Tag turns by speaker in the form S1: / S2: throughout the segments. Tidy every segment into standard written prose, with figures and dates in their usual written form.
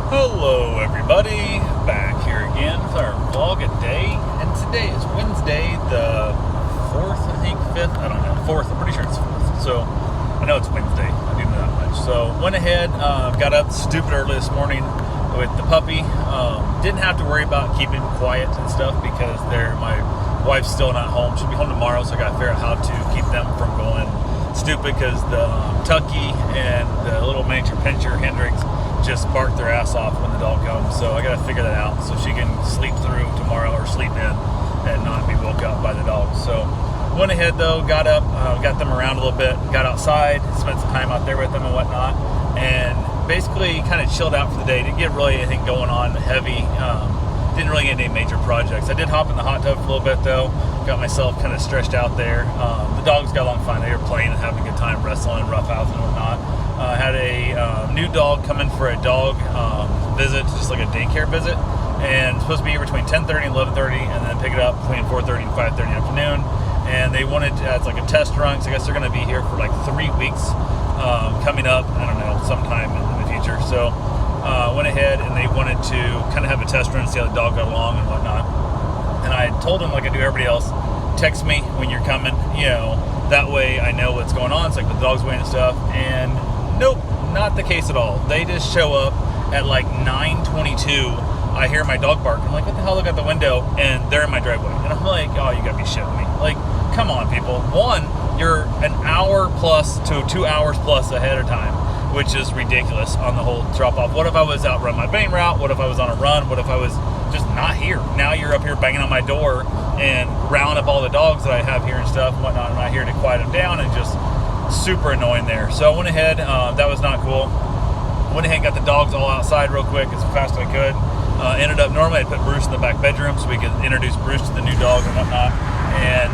S1: Hello everybody, back here again with our vlog a day, and today is Wednesday the 4th, I think, 5th, I don't know, 4th, I'm pretty sure it's 4th, so I know it's Wednesday, I do know that much. So went ahead, got up stupid early this morning with the puppy, didn't have to worry about keeping quiet and stuff because my wife's still not home, she'll be home tomorrow, so I got to figure out how to keep them from going stupid because the Tucky and the little miniature pinscher Hendrix just bark their ass off when the dog comes, so I gotta figure that out so she can sleep through tomorrow or sleep in and not be woke up by the dog. So went ahead though, got up, got them around a little bit, got outside, spent some time out there with them and whatnot, and basically kind of chilled out for the day. Didn't get really anything going on heavy, didn't really get any major projects. I did hop in the hot tub for a little bit though, got myself kind of stretched out there. The dogs got along fine, they were playing and having a good time, wrestling, roughhousing and whatnot. Had a new dog come in for a dog visit, just like a daycare visit, and supposed to be here between 10:30 and 11:30, and then pick it up between 4:30 and 5:30 in the afternoon. And they wanted it's like a test run, so I guess they're going to be here for like 3 weeks coming up. I don't know, sometime in the future. So went ahead and they wanted to kind of have a test run, see how the dog got along and whatnot. And I told them, like I do everybody else, text me when you're coming, that way I know what's going on. It's like the dog's weighing and stuff. And nope, not the case at all. They just show up at like 9:22. I hear my dog bark. I'm like, what the hell? Look out the window, and they're in my driveway. And I'm like, oh, you gotta be shitting me. Like, come on, people. One, you're an hour plus to 2 hours plus ahead of time, which is ridiculous on the whole drop off. What if I was out running my bane route? What if I was on a run? What if I was just not here? Now you're up here banging on my door and rounding up all the dogs that I have here and stuff and whatnot. I'm not here to quiet them down, and just super annoying there. So I went ahead, that was not cool. Went ahead and got the dogs all outside real quick as fast as I could. Ended up, normally I'd put Bruce in the back bedroom so we could introduce Bruce to the new dog and whatnot, and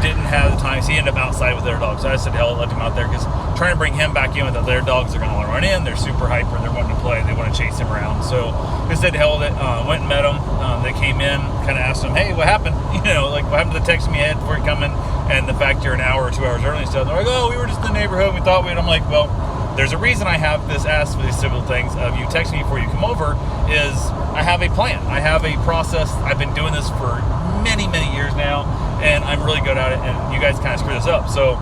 S1: didn't have the time, so he ended up outside with their dog. So I said, hell, let him out there, because trying to bring him back in with their dogs, they're going to want to run in, they're super hyper, they're wanting to play, they want to chase him around. So I said, hell with it, went and met them. They came in, kind of asked them, hey, what happened? Like, what happened to text me ahead before you come in, and the fact you're an hour or 2 hours early and stuff. They're like, oh, we were just in the neighborhood, we thought we'd. I'm like, well, there's a reason I have this ask for these simple things of you text me before you come over, is I have a plan. I have a process. I've been doing this for many, many years now, and I'm really good at it, and you guys kind of screw this up. So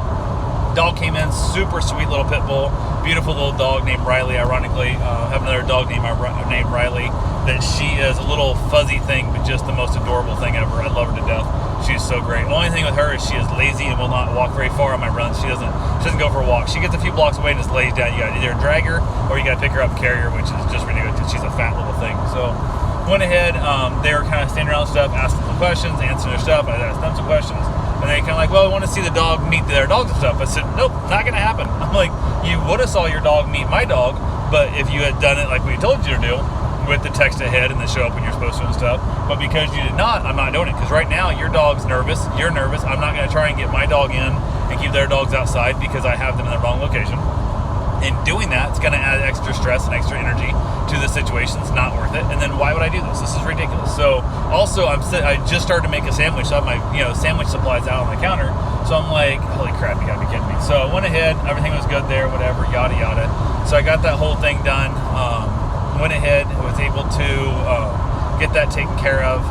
S1: dog came in, super sweet little pit bull, beautiful little dog named Riley, ironically. Have another dog named Riley, that she is a little fuzzy thing, but just the most adorable thing ever. I love her to death. She's so great. The only thing with her is she is lazy and will not walk very far on my runs. She doesn't go for a walk. She gets a few blocks away and just lays down. You got to either drag her or you got to pick her up and carry her, which is just ridiculous because she's a fat little thing. So went ahead, they were kind of standing around and stuff, asking some questions, answering their stuff. I asked them some questions, and they kind of like, well, I want to see the dog meet their dogs and stuff. I said, nope, not going to happen. I'm like, you would have saw your dog meet my dog, but if you had done it like we told you to do, with the text ahead and then show up when you're supposed to and stuff, but because you did not, I'm not doing it, because right now your dog's nervous, you're nervous. I'm not going to try and get my dog in and keep their dogs outside because I have them in the wrong location. And doing that, it's going to add extra stress and extra energy to the situation. It's not worth it. And then why would I do this? This is ridiculous. So also, I just started to make a sandwich. So I have my sandwich supplies out on the counter. So I'm like, holy crap, you got to be kidding me. So I went ahead, everything was good there, whatever, yada yada. So I got that whole thing done. Went ahead, was able to get that taken care of.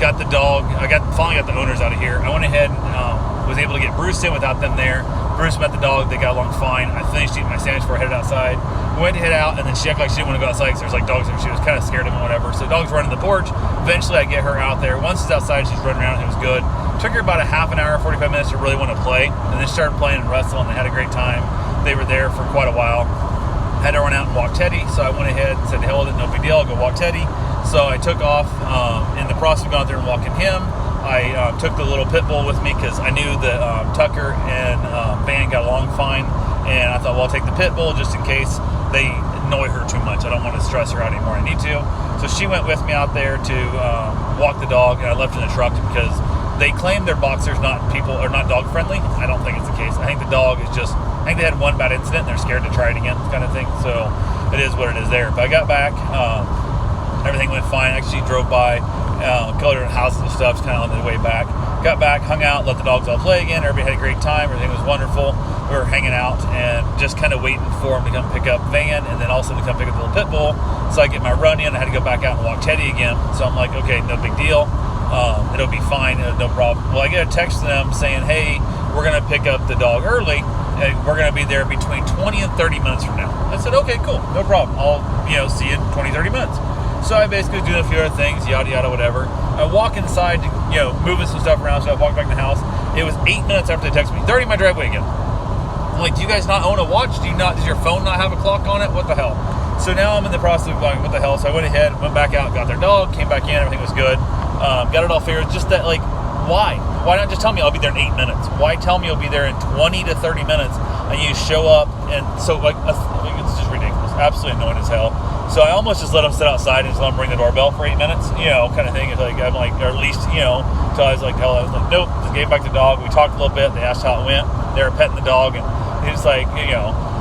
S1: Got the dog. Finally got the owners out of here. I went ahead and was able to get Bruce in without them there. Bruce met the dog. They got along fine. I finished eating my sandwich before I headed outside. Went to head out, and then she acted like she didn't want to go outside because there's like dogs there. She was kind of scared of them, whatever. So the dog's running the porch. Eventually, I get her out there. Once she's outside, she's running around. It was good. Took her about a half an hour, 45 minutes to really want to play, and then started playing and wrestling. They had a great time. They were there for quite a while. Had to run out and walk Teddy, so I went ahead and said, hell with it, no big deal, I'll go walk Teddy. So I took off. In the process of going out there and walking him, I took the little pit bull with me because I knew that Tucker and Van got along fine, and I thought, well, I'll take the pit bull just in case they annoy her too much. I don't want to stress her out anymore. I need to. So she went with me out there to walk the dog, and I left her in the truck because they claim their boxers not dog friendly. I don't think it's the case. I think the dog is just, I think they had one bad incident and they're scared to try it again, kind of thing. So it is what it is there. But I got back, everything went fine. Actually drove by, colored houses and stuff, kind of on the way back. Got back, hung out, let the dogs all play again. Everybody had a great time. Everything was wonderful. we were hanging out and just kind of waiting for him to come pick up Van, and then also to come pick up the little pit bull. So I get my run in. I had to go back out and walk Teddy again. So I'm like, okay, no big deal. It'll be fine. No problem. Well, I get a text from them saying, hey, we're going to pick up the dog early, and we're going to be there between 20 and 30 minutes from now. I said, okay, cool, no problem. I'll, see you in 20, 30 minutes. So I basically do a few other things, yada, yada, whatever. I walk inside, moving some stuff around, so I walk back in the house. It was 8 minutes after they texted me, they're in my driveway again. I'm like, do you guys not own a watch? Does your phone not have a clock on it? What the hell? So now I'm in the process of going, what the hell? So I went ahead, went back out, got their dog, came back in, everything was good. Got it all figured. Just that, why? Why not just tell me I'll be there in 8 minutes? Why tell me I'll be there in 20 to 30 minutes and you show up? And so, it's just ridiculous. Absolutely annoying as hell. So I almost just let them sit outside and just let them ring the doorbell for 8 minutes, kind of thing. It's like, I'm like, or at least, until I was like, hell, I was like, nope, just gave back the dog. We talked a little bit. They asked how it went. They were petting the dog, and it's like,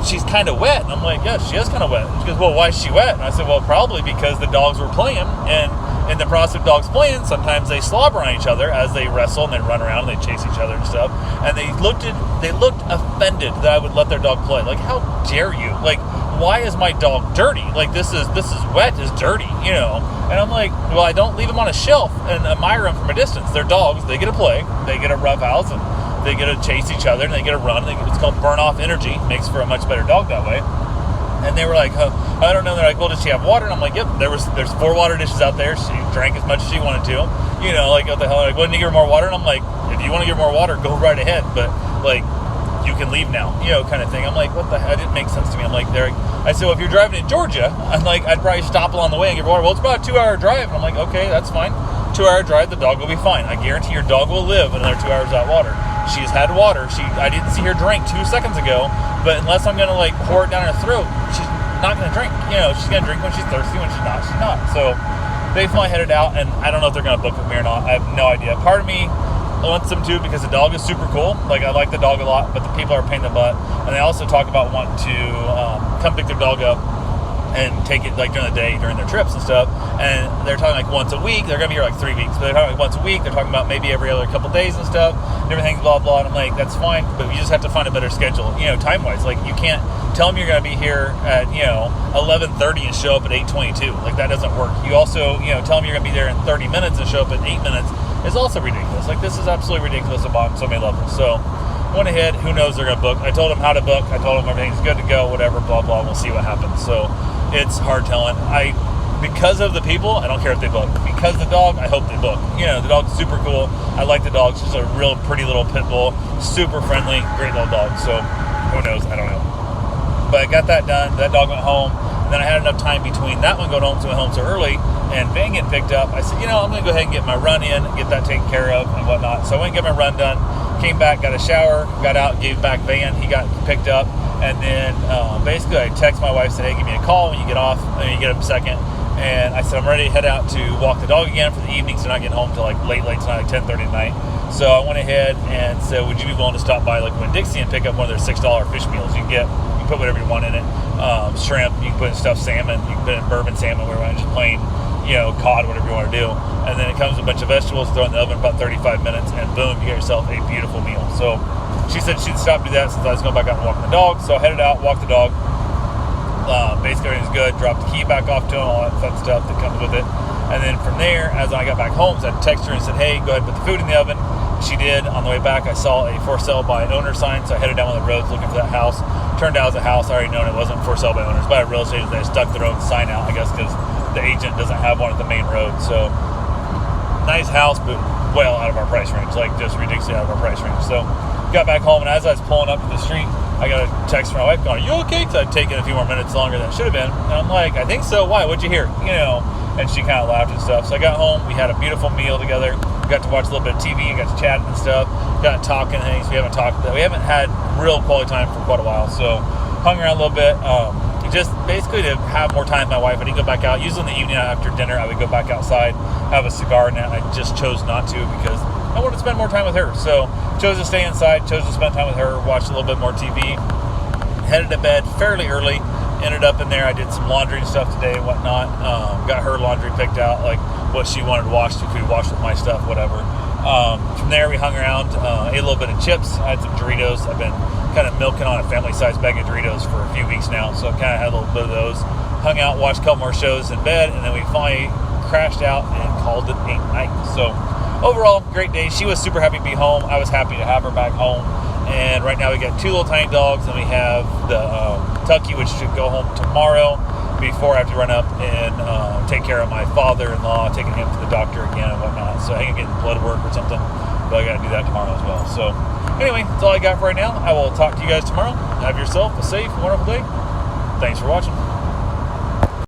S1: she's kind of wet. And I'm like, yeah, she is kind of wet. She goes, well, why is she wet? And I said, well, probably because the dogs were playing, and in the process of dogs playing, sometimes they slobber on each other as they wrestle and they run around and they chase each other and stuff. And they looked offended that I would let their dog play. Like, how dare you? Like, why is my dog dirty? Like, this is wet, is dirty, And I'm like, well, I don't leave them on a shelf and admire them from a distance. They're dogs. They get to play. They get to rough house, and they get to chase each other, and they get to run. It's called burn off energy. Makes for a much better dog that way. And they were like, I don't know. They're like, well, does she have water? And I'm like, yep, there's 4 water dishes out there. She drank as much as she wanted to. What the hell? Like, wouldn't you give her more water? And I'm like, if you want to give her more water, go right ahead. But, you can leave now, kind of thing. I'm like, what the hell? It didn't make sense to me. I'm like, I said, well, if you're driving in Georgia, I'm like, I'd probably stop along the way and give her water. Well, it's about a 2-hour drive. And I'm like, okay, that's fine. 2-hour drive, the dog will be fine. I guarantee your dog will live another 2 hours without water. She's had water. I didn't see her drink 2 seconds ago, but unless I'm going to pour it down her throat, she's not going to drink. She's going to drink when she's thirsty. When she's not, she's not. So they finally headed out, and I don't know if they're going to book with me or not. I have no idea. Part of me wants them to, because the dog is super cool. Like, I like the dog a lot, but the people are a pain in the butt. And they also talk about wanting to come pick their dog up and take it during the day during their trips and stuff. And they're talking once a week. They're gonna be here 3 weeks, but they're talking once a week. They're talking about maybe every other couple days and stuff, and everything, blah blah. And I'm like, that's fine, but you just have to find a better schedule, time wise. Like, you can't tell them you're gonna be here at 11:30 and show up at 8:22. Like, that doesn't work. You also tell them you're gonna be there in 30 minutes and show up at 8 minutes is also ridiculous. Like, this is absolutely ridiculous on so many levels. So went ahead. Who knows? They're gonna book. I told them how to book. I told them everything's good to go. Whatever, blah blah. We'll see what happens. So it's hard telling. Because of the people, I don't care if they book. Because of the dog, I hope they book. The dog's super cool. I like the dog. She's a real pretty little pit bull. Super friendly, great little dog. So who knows? I don't know. But I got that done. That dog went home. And then I had enough time between that one going home, so I went home so early, and Van getting picked up. I said, I'm going to go ahead and get my run in, get that taken care of and whatnot. So I went and got my run done. Came back, got a shower, got out, gave back Van. He got picked up. And then basically I texted my wife, said, hey, give me a call when you get off, and you get up a second. And I said, I'm ready to head out to walk the dog again for the evening, so not getting home till late tonight, 10:30 at night. So I went ahead and said, would you be willing to stop by Winn-Dixie and pick up one of their $6 fish meals? You can put whatever you want in it. Shrimp, you can put in stuffed salmon, you can put in bourbon salmon, whatever, just plain, cod, whatever you want to do. And then it comes with a bunch of vegetables, throw it in the oven about 35 minutes, and boom, you get yourself a beautiful meal. So she said she'd stop to do that since I was going back out and walking the dog. So I headed out, walked the dog. Basically everything's good. Dropped the key back off to him, all that fun stuff that comes with it. And then from there, as I got back home, so I texted her and said, hey, go ahead and put the food in the oven. She did. On the way back, I saw a for sale by owner sign, so I headed down one of the roads looking for that house. Turned out it was a house I already known it wasn't for sale by owners, but a real estate agent. They stuck their own sign out, I guess, because the agent doesn't have one at the main road. So nice house, but well out of our price range, just ridiculously out of our price range. So got back home, and as I was pulling up to the street, I got a text from my wife going, are you okay? Because I'd taken a few more minutes longer than it should have been. And I'm like, I think so. Why? What'd you hear? And she kind of laughed and stuff. So I got home. We had a beautiful meal together. We got to watch a little bit of TV and got to chat and stuff. Got talking things. We haven't had real quality time for quite a while. So hung around a little bit. Just basically to have more time with my wife. I didn't go back out. Usually in the evening after dinner, I would go back outside, have a cigar, and I just chose not to because I wanted to spend more time with her. So chose to stay inside, chose to spend time with her, watch a little bit more TV. Headed to bed fairly early. Ended up in there. I did some laundry and stuff today and whatnot. Got her laundry picked out, like what she wanted washed. If we washed with my stuff, whatever. From there, we hung around, ate a little bit of chips, had some Doritos. I've been kind of milking on a family-sized bag of Doritos for a few weeks now, so kind of had a little bit of those. Hung out, watched a couple more shows in bed, and then we finally crashed out and called it a night. So overall, great day. She was super happy to be home. I was happy to have her back home. And right now we got 2 little tiny dogs, and we have the Tucky, which should go home tomorrow before I have to run up and take care of my father-in-law, taking him to the doctor again and whatnot. So I can get blood work or something, but I got to do that tomorrow as well. So anyway, that's all I got for right now. I will talk to you guys tomorrow. Have yourself a safe, wonderful day. Thanks for watching.